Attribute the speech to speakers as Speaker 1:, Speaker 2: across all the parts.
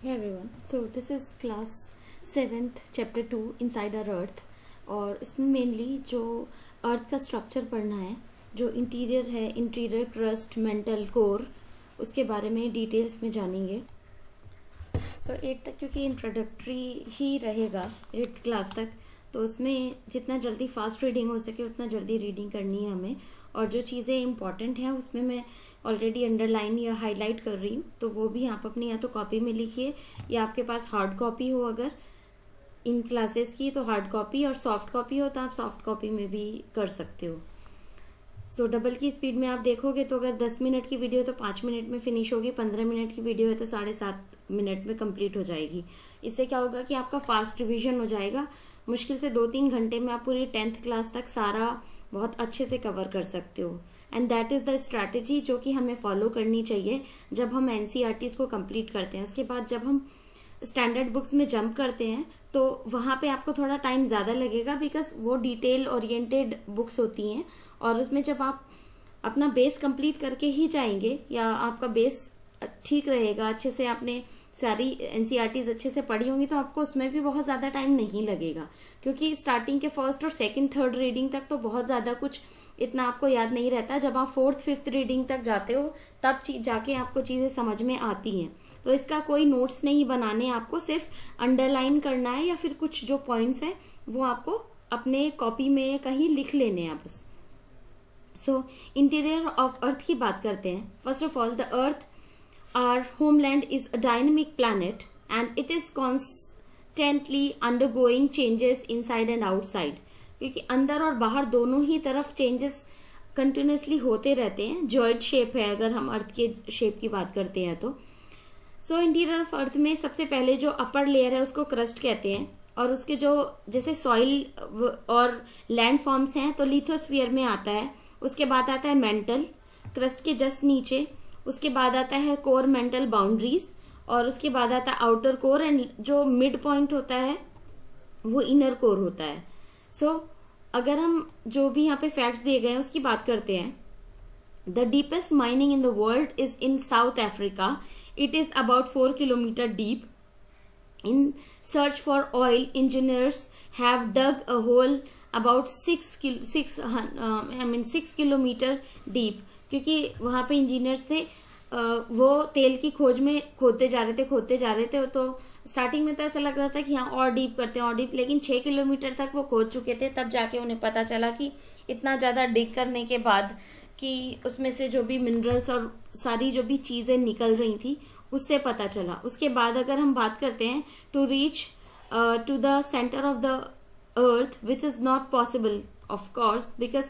Speaker 1: Hey everyone, so this is class 7th chapter 2 inside our earth और इसमें mainly जो अर्थ का स्ट्रक्चर पढ़ना है, जो इंटीरियर है, इंटीरियर क्रस्ट, मेंटल कोर, उसके बारे में डिटेल्स में जानेंगे। सो 8 तक क्योंकि इंट्रोडक्टरी ही रहेगा 8th क्लास तक, तो उसमें जितना जल्दी फास्ट रीडिंग हो सके उतना जल्दी रीडिंग करनी है हमें। और जो चीज़ें इंपॉर्टेंट हैं उसमें मैं ऑलरेडी अंडरलाइन या हाईलाइट कर रही हूँ, तो वो भी आप अपनी या तो कॉपी में लिखिए या आपके पास हार्ड कॉपी हो अगर इन क्लासेस की तो हार्ड कॉपी, और सॉफ्ट कॉपी हो तो आप सॉफ्ट कॉपी में भी कर सकते हो। सो डबल की स्पीड में आप देखोगे तो अगर 10 मिनट की वीडियो तो 5 मिनट में फिनिश होगी, 15 मिनट की वीडियो है तो 7.5 मिनट में कंप्लीट हो जाएगी। इससे क्या होगा कि आपका फास्ट रिवीजन हो जाएगा। मुश्किल से 2-3 घंटे में आप पूरी 10th क्लास तक सारा बहुत अच्छे से कवर कर सकते हो। And that is the strategy जो कि हमें फॉलो करनी चाहिए जब हम NCERTs को कंप्लीट करते हैं। उसके बाद जब हम स्टैंडर्ड बुक्स में जंप करते हैं तो वहाँ पे आपको थोड़ा टाइम ज़्यादा लगेगा, बिकॉज वो डिटेल ओरिएंटेड बुक्स होती हैं और उसमें जब आप अपना बेस कंप्लीट करके ही जाएंगे या आपका बेस ठीक रहेगा, अच्छे से आपने सारी NCERTs अच्छे से पढ़ी होंगी तो आपको उसमें भी बहुत ज़्यादा टाइम नहीं लगेगा, क्योंकि स्टार्टिंग के फर्स्ट और सेकंड थर्ड रीडिंग तक तो बहुत ज़्यादा कुछ इतना आपको याद नहीं रहता। जब आप 4th 5th रीडिंग तक जाते हो तब जाके आपको चीज़ें समझ में आती हैं। तो इसका कोई नोट्स नहीं बनाने, आपको सिर्फ अंडरलाइन करना है या फिर कुछ जो पॉइंट्स हैं वो आपको अपने कॉपी में कहीं लिख लेने हैं बस। सो इंटीरियर ऑफ अर्थ की बात करते हैं। First of all, the earth our homeland is a dynamic planet and it is constantly undergoing changes inside and outside, क्योंकि अंदर और बाहर दोनों ही तरफ चेंजेस कंटिन्यूसली होते रहते हैं। जॉइंट शेप है अगर हम अर्थ के शेप की बात करते हैं तो। सो इंटीरियर ऑफ अर्थ में सबसे पहले जो अपर लेयर है उसको क्रस्ट कहते हैं, और उसके जो जैसे सॉइल और लैंड फॉर्म्स हैं तो लिथोस्फीयर में आता है। उसके बाद आता है मेंटल, क्रस्ट के जस्ट नीचे। उसके बाद आता है कोर मेंटल बाउंड्रीज, और उसके बाद आता है आउटर कोर, एंड जो मिड पॉइंट होता है वो इनर कोर होता है। सो अगर हम जो भी यहाँ पे फैक्ट्स दिए गए हैं उसकी बात करते हैं। The deepest mining in the world is in south Africa. It is about 4 kilometre deep. In search for oil, engineers have dug a hole about 6 kilometre deep, क्योंकि वहाँ पे इंजीनियर्स थे वो तेल की खोज में खोदते जा रहे थे। तो स्टार्टिंग में तो ऐसा लग रहा था कि हाँ और डीप करते हैं और डीप, लेकिन 6 किलोमीटर तक वो खोद चुके थे। तब जाके उन्हें पता चला कि इतना ज़्यादा डिग करने के बाद कि उसमें से जो भी मिनरल्स और सारी जो भी चीज़ें निकल रही थी उससे पता चला। उसके बाद अगर हम बात करते हैं to reach to the centre of the earth, which is not possible of course, because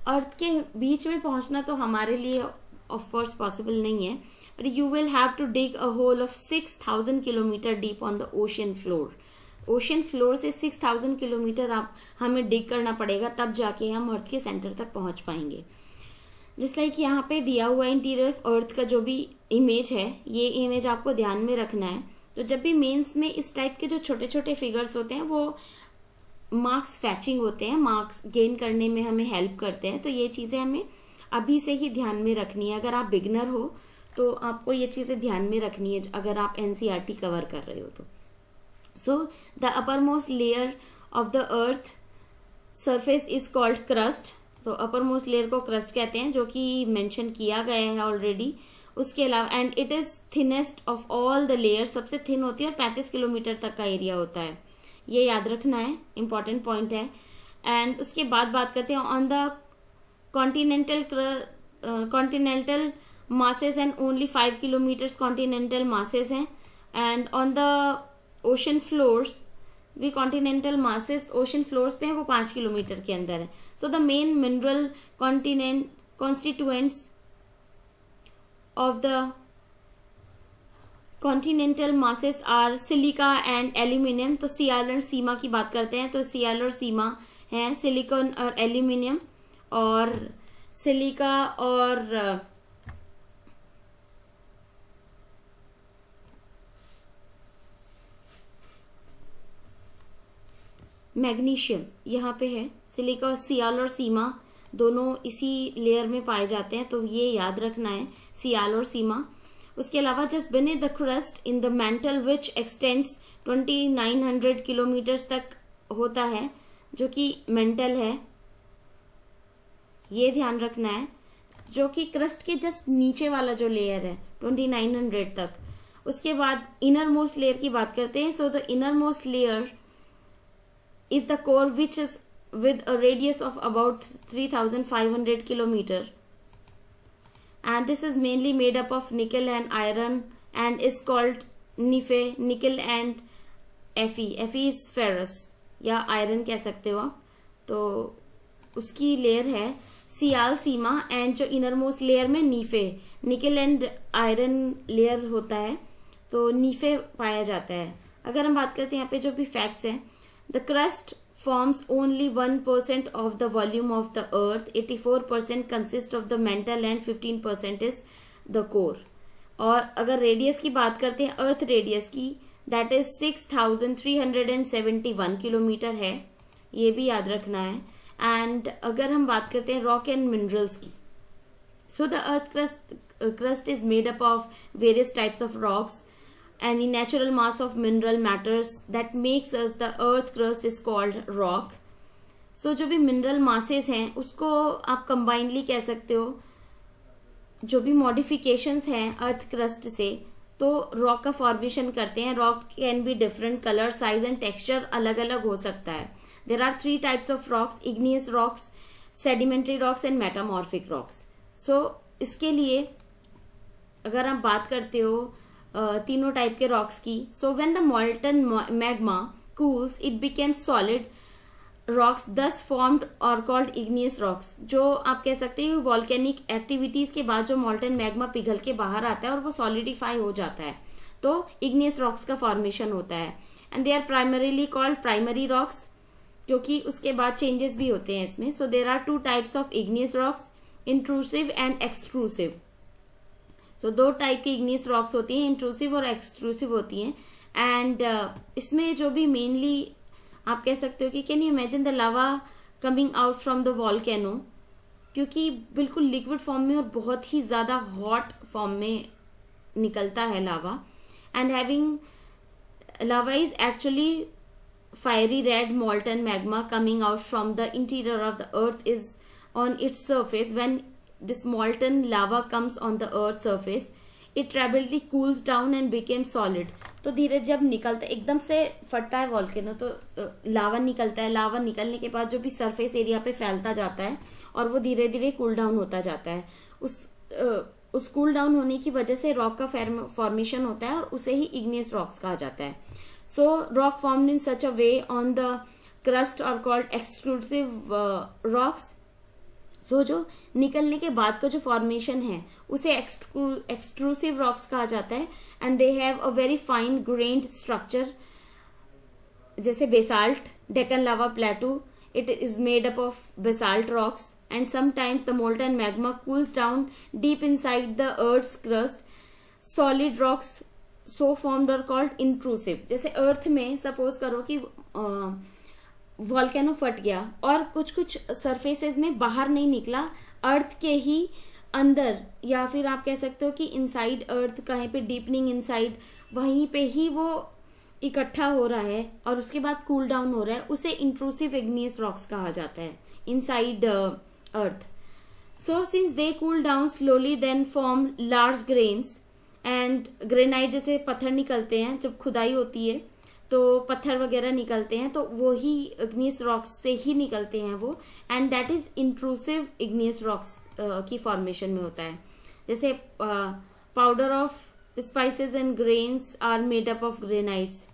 Speaker 1: earth के बीच में पहुंचना तो हमारे लिए ऑफ कोर्स पॉसिबल नहीं है, but you will have to dig a hole of 6000 kilometre deep on the ocean floor. Ocean floor से 6000 किलोमीटर आप हमें डिग करना पड़ेगा, तब जाके हम अर्थ के सेंटर तक पहुंच पाएंगे। जिस लाइक यहाँ पे दिया हुआ इंटीरियर ऑफ अर्थ का जो भी इमेज है, ये इमेज आपको ध्यान में रखना है। तो जब भी मेंस में इस टाइप के जो छोटे छोटे फिगर्स होते हैं वो मार्क्स फैचिंग होते हैं, मार्क्स गेन करने में हमें हेल्प करते हैं। तो ये चीज़ें हमें अभी से ही ध्यान में रखनी है। अगर आप बिगनर हो तो आपको ये चीज़ें ध्यान में रखनी है अगर आप NCERT कवर कर रहे हो तो। So the upper most layer of the earth surface is called crust. तो अपर मोस्ट लेयर को क्रस्ट कहते हैं, जो कि मेंशन किया गया है ऑलरेडी। उसके अलावा and it is thinnest of all the layer, सबसे थिन होती है और 35 किलोमीटर तक का एरिया होता है। ये याद रखना है, इंपॉर्टेंट पॉइंट है। एंड उसके बाद बात करते हैं on the continental masses, and only 5 kilometres continental masses हैं। And on the ocean floors भी कॉन्टिनेंटल मासेस ओशन फ्लोर्स पे हैं, वो 5 किलोमीटर के अंदर है। So the main mineral constituents of the continental masses are silica and aluminium. तो Cl और सीमा की बात करते हैं तो Cl और सीमा है, सिलिकॉन और एल्यूमिनियम, और सिलिका और मैग्नीशियम यहाँ पे है। सिलिका और Cl और सीमा दोनों इसी लेयर में पाए जाते हैं, तो ये याद रखना है, Cl और सीमा। उसके अलावा just beneath the crust in the mental which x tends 2900 kilometres तक होता है, जो कि मेंटल है, ये ध्यान रखना है, जो कि क्रस्ट के जस्ट नीचे वाला जो लेयर है 2900 तक। उसके बाद इनर मोस्ट लेयर की बात करते हैं। So the inner most layer is the core which is with a radius of about 3500 kilometer, and this is mainly made up of nickel and iron and is called Fe, nickel and Fe is ferrous या iron कह सकते हो आप। तो उसकी layer है सियाल सीमा, and जो inner most layer में नीफे, निकल एंड आयरन लेयर होता है, तो नीफे पाया जाता है। अगर हम बात करते हैं यहाँ पे जो भी फैक्ट्स हैं, the crust forms only 1% of the volume of the earth, 84% consists of the mantle and 15% is the core। और अगर रेडियस की बात करते हैं, अर्थ रेडियस की, दैट इज 6371 किलोमीटर है, ये भी याद रखना है। एंड अगर हम बात करते हैं रॉक एंड मिनरल्स की, so the earth crust is made up of various types of rocks any natural mass of mineral matters that makes us the earth crust is called rock। so जो भी mineral masses हैं उसको आप combinedly कह सकते हो। जो भी modifications हैं earth crust से, तो rock का formation करते हैं। rock can be different color, size and texture अलग अलग हो सकता है। there are 3 types of rocks: igneous rocks, sedimentary rocks and metamorphic rocks। so इसके लिए अगर आप बात करते हो तीनों टाइप के रॉक्स की, so when the मॉल्टन magma cools it became solid rocks दस फॉर्म्ड और कॉल्ड इग्नियस रॉक्स। जो आप कह सकते हैं वॉल्केनिक एक्टिविटीज के बाद जो मॉल्टन मैग्मा पिघल के बाहर आता है और वो सॉलिडिफाई हो जाता है, तो इग्नियस रॉक्स का फॉर्मेशन होता है। And they are primarily called primary rocks, क्योंकि उसके बाद चेंजेस भी होते हैं इसमें। So there are 2 types of igneous rocks, intrusive and extrusive. तो 2 टाइप की इग्नियस रॉक्स होती हैं, इंट्रूसिव और एक्सट्रूसिव होती हैं। एंड इसमें जो भी मेनली आप कह सकते हो कि can you imagine the lava coming out from the volcano, क्योंकि बिल्कुल लिक्विड फॉर्म में और बहुत ही ज़्यादा हॉट फॉर्म में निकलता है lava. And having lava is actually fiery red molten magma coming out from the interior of the earth is on its surface. When this molten lava comes on the earth surface, it rapidly cools down and became solid। तो धीरे जब निकलता है, एकदम से फटता है volcano तो लावा निकलता है। लावा निकलने के बाद जो भी सरफेस एरिया पे फैलता जाता है और वो धीरे धीरे कूल डाउन होता जाता है। उस कूल डाउन होने की वजह से रॉक का फॉर्मेशन होता है और उसे ही इग्नियस रॉक्स कहा जाता है। So rock formed in such a way on the crust are called extrusive rocks। So जो निकलने के बाद का जो फॉर्मेशन है उसे एक्सट्रूसिव रॉक्स कहा जाता है। And they have a very fine grained structure, जैसे basalt, Deccan lava plateau, it is made up of basalt rocks and sometimes the molten magma cools down deep inside the earth's crust। solid rocks so formed are called intrusive। जैसे अर्थ में suppose करो कि volcano फट गया और कुछ कुछ surfaces में बाहर नहीं निकला, अर्थ के ही अंदर, या फिर आप कह सकते हो कि इनसाइड अर्थ, कहीं पे डीपनिंग इनसाइड, वहीं पे ही वो इकट्ठा हो रहा है और उसके बाद कूल डाउन हो रहा है, उसे इंट्रूसिव इग्नियस रॉक्स कहा जाता है inside earth. So since they cool down slowly then form large grains and granite, जैसे पत्थर निकलते हैं जब खुदाई होती है तो पत्थर वगैरह निकलते हैं, तो वो ही इग्नियस रॉक्स से ही निकलते हैं वो। And that is intrusive igneous rocks की फॉर्मेशन में होता है। जैसे powder of spices and grains are made up of granites.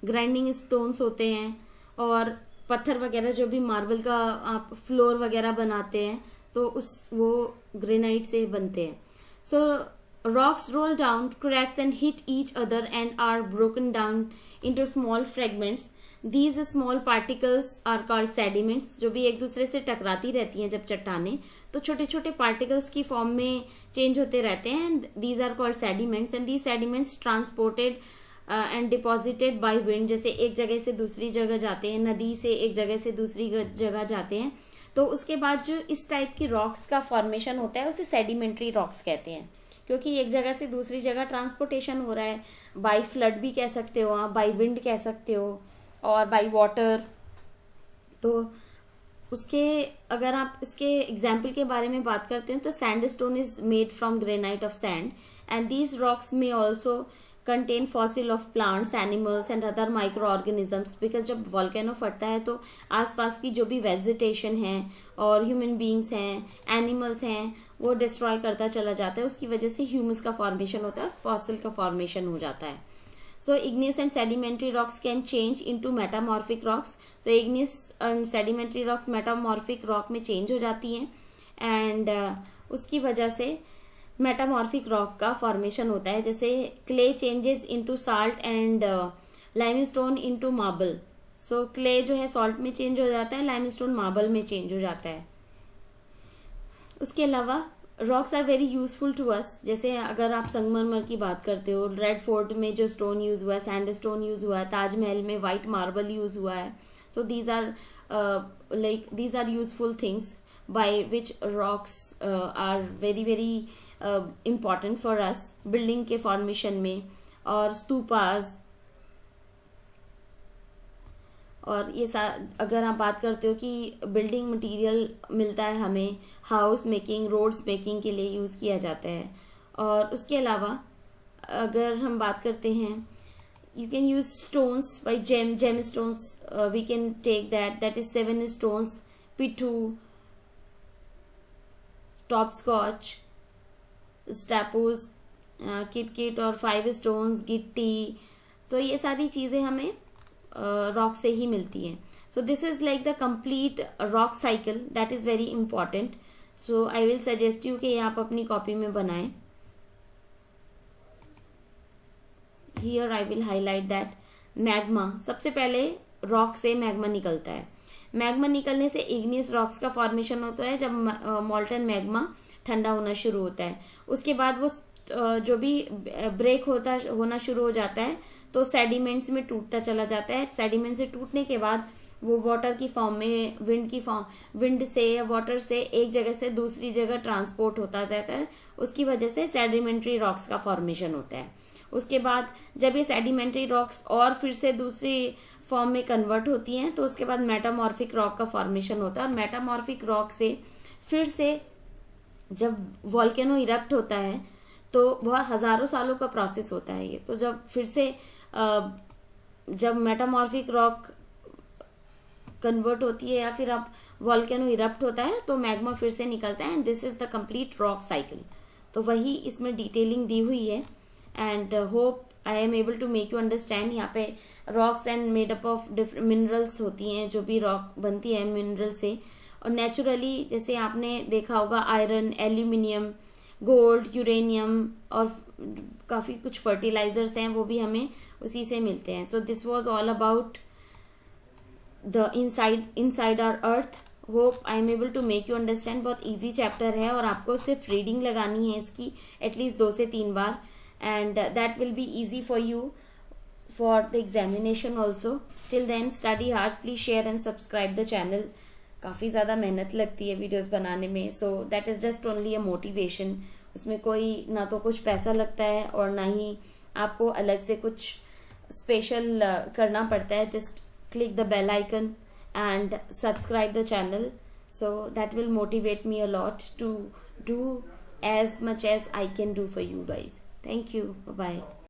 Speaker 1: Grinding stones होते हैं और पत्थर वगैरह जो भी मार्बल का आप फ्लोर वगैरह बनाते हैं तो वो ग्रेनाइट से बनते हैं। So rocks roll down, cracks and hit each other and are broken down into small fragments. These small particles are called sediments. जो भी एक दूसरे से टकराती रहती हैं जब चट्टाने, तो छोटे छोटे पार्टिकल्स की फॉर्म में चेंज होते रहते हैं and these are called sediments. And these sediments transported and deposited by wind. जैसे एक जगह से दूसरी जगह जाते हैं, नदी से एक जगह से दूसरी जगह जाते हैं, तो उसके बाद जो इस टाइप की रॉक्स का फॉर्मेशन होता है उसे सेडिमेंट्री रॉक्स कहते हैं, क्योंकि एक जगह से दूसरी जगह ट्रांसपोर्टेशन हो रहा है, बाई फ्लड भी कह सकते हो आप, बाई विंड कह सकते हो, और बाई वाटर। तो उसके अगर आप इसके एग्जाम्पल के बारे में बात करते हैं तो sandstone is made from granite of sand and these rocks में also contain fossil of plants, animals and other micro organisms, because जब वॉल्केनो फटता है तो आसपास की जो भी वेजिटेशन है और ह्यूमन बींग्स हैं, एनिमल्स हैं, वो डिस्ट्रॉय करता चला जाता है। उसकी वजह से ह्यूमस का फॉर्मेशन होता है, फॉसिल का फॉर्मेशन हो जाता है। So igneous and sedimentary rocks can change into metamorphic rocks. So igneous and sedimentary rocks metamorphic rock में change हो जाती हैं and उसकी वजह से metamorphic rock का formation होता है। जैसे clay changes into salt and limestone into marble. So clay जो है salt में change हो जाता है, limestone marble में change हो जाता है। उसके अलावा rocks are very useful to us. जैसे अगर आप संगमरमर की बात करते हो, रेड फोर्ट में जो स्टोन यूज हुआ है, सैंड स्टोन यूज हुआ है, ताजमहल में वाइट मार्बल यूज हुआ है। So these are useful things by which rocks are very very important for us building के फॉर्मेशन में। और स्तूपास, और ये अगर आप बात करते हो कि बिल्डिंग मटेरियल मिलता है हमें, हाउस मेकिंग, रोड्स मेकिंग के लिए यूज़ किया जाता है। और उसके अलावा अगर हम बात करते हैं, you can use stones by gem stones, we can take that is 7 stones, pitthu, top scotch, स्टैपोज, किट और 5 स्टोन्स, गिट्टी। तो ये सारी चीज़ें हमें रॉक से ही मिलती हैं। So this is like the complete rock cycle that is very important. So I will suggest you कि ये आप अपनी कॉपी में बनाएं। Here I will highlight that magma, सबसे पहले रॉक से मैग्मा निकलता है। मैग्मा निकलने से इग्नियस रॉक्स का फॉर्मेशन होता है जब मॉल्टन मैग्मा ठंडा होना शुरू होता है। उसके बाद वो जो भी ब्रेक होना शुरू हो जाता है तो सेडिमेंट्स में टूटता चला जाता है। सेडिमेंट से टूटने के बाद वो वाटर की फॉर्म में, विंड से या वाटर से एक जगह से दूसरी जगह ट्रांसपोर्ट होता रहता है। उसकी वजह से सेडिमेंट्री रॉक्स का फॉर्मेशन होता है। उसके बाद जब ये सेडिमेंट्री रॉक्स और फिर से दूसरी फॉर्म में कन्वर्ट होती हैं तो उसके बाद मेटामॉर्फिक रॉक का फॉर्मेशन होता है। और मेटामॉर्फिक रॉक से फिर से जब वॉल्केनो इरप्ट होता है तो बहुत हजारों सालों का प्रोसेस होता है ये। तो जब फिर से जब मेटामॉर्फिक रॉक कन्वर्ट होती है या फिर अब वॉल्केनो इरप्ट होता है तो मैग्मा फिर से निकलता है and this is the complete rock cycle. तो वही इसमें डिटेलिंग दी हुई है and hope I am able to make you understand. यहाँ पे rocks and made up of different minerals होती हैं, जो भी रॉक बनती है मिनरल से। और नेचुरली जैसे आपने देखा होगा आयरन, एल्यूमिनियम, गोल्ड, यूरेनियम और काफ़ी कुछ फर्टिलाइजर्स हैं वो भी हमें उसी से मिलते हैं। So this was all about the inside our earth. Hope I am able to make you understand. बहुत इजी चैप्टर है और आपको सिर्फ रीडिंग लगानी है इसकी एटलीस्ट 2 से 3 बार and that will be easy for you for the examination also. Till then study hard, please share and subscribe the channel. काफ़ी ज़्यादा मेहनत लगती है वीडियोस बनाने में, so that is just only a motivation. उसमें कोई ना तो कुछ पैसा लगता है और ना ही आपको अलग से कुछ स्पेशल करना पड़ता है। Just click the bell icon and subscribe the channel, so that will motivate me a lot to do as much as I can do for you guys. Thank you. Bye bye.